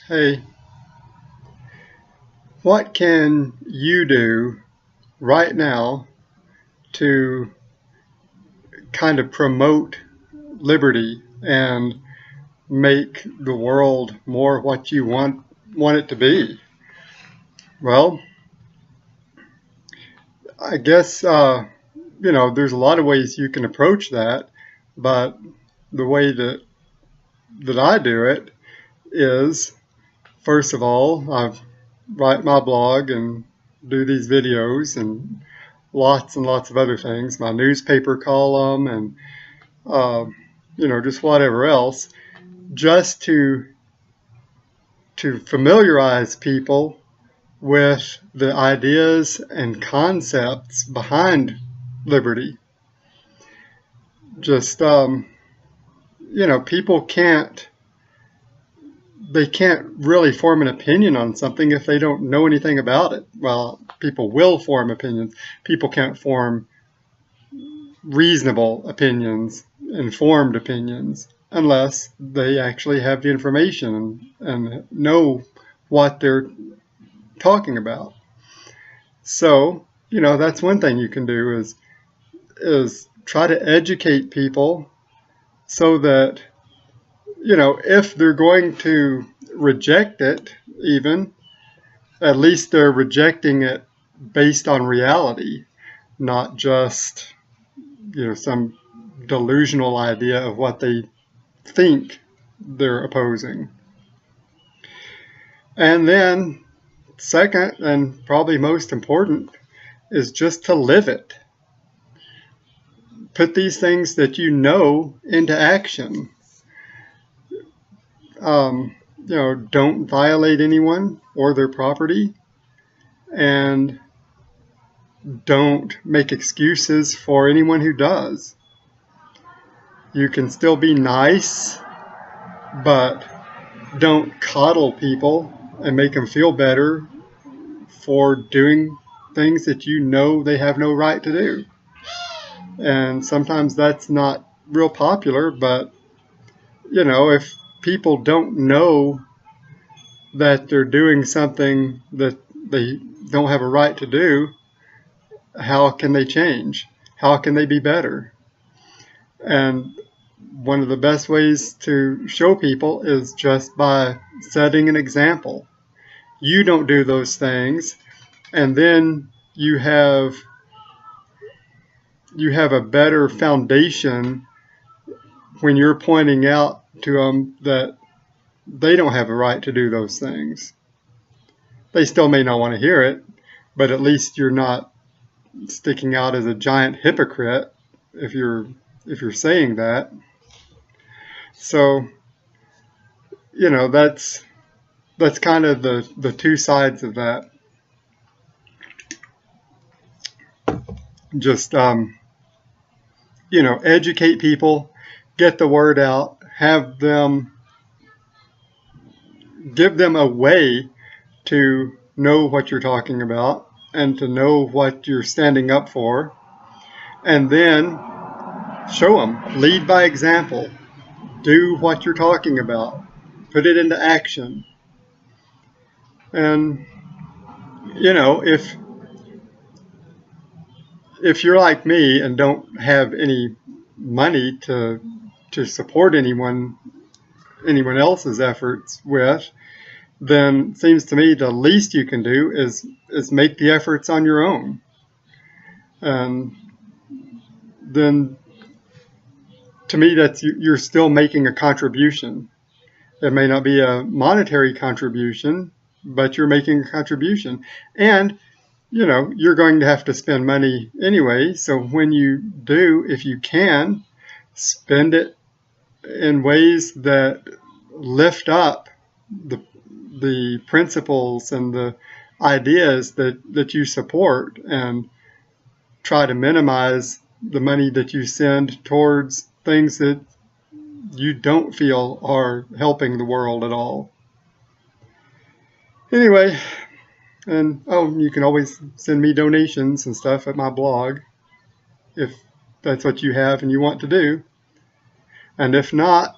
Hey, what can you do right now to kind of promote liberty and make the world more what you want it to be? Well, I guess there's a lot of ways you can approach that, but the way that I do it is, first of all, I write my blog and do these videos and lots of other things, my newspaper column and uh, just whatever else, just to familiarize people with the ideas and concepts behind liberty. Just people can't really form an opinion on something if they don't know anything about it. Well, people will form opinions. People can't form reasonable opinions, informed opinions, unless they actually have the information and know what they're talking about. So, that's one thing you can do is try to educate people so that, if they're going to reject it, even, at least they're rejecting it based on reality, not just, some delusional idea of what they think they're opposing. And then, second, and probably most important, is just to live it. Put these things that you know into action. Don't violate anyone or their property, and don't make excuses for anyone who does. You can still be nice, but don't coddle people and make them feel better for doing things that you know they have no right to do. And sometimes that's not real popular, but if people don't know that they're doing something that they don't have a right to do, how can they change? How can they be better? And one of the best ways to show people is just by setting an example. You don't do those things, and then you have a better foundation when you're pointing out to them that they don't have a right to do those things. They still may not want to hear it, but at least you're not sticking out as a giant hypocrite if you're saying that. So, that's kind of the two sides of that. Just educate people, get the word out, give them a way to know what you're talking about and to know what you're standing up for, and then show them, lead by example, do what you're talking about, put it into action. And if you're like me and don't have any money to support anyone else's efforts with, then it seems to me the least you can do is make the efforts on your own. And then to me, you're still making a contribution. It may not be a monetary contribution, but you're making a contribution. And you're going to have to spend money anyway. So when you do, if you can, spend it in ways that lift up the principles and the ideas that you support, and try to minimize the money that you send towards things that you don't feel are helping the world at all. Anyway, and you can always send me donations and stuff at my blog if that's what you have and you want to do. And if not,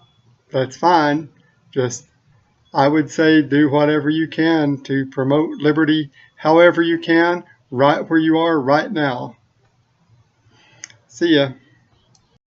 that's fine. Just I would say do whatever you can to promote liberty however you can, right where you are right now. See ya.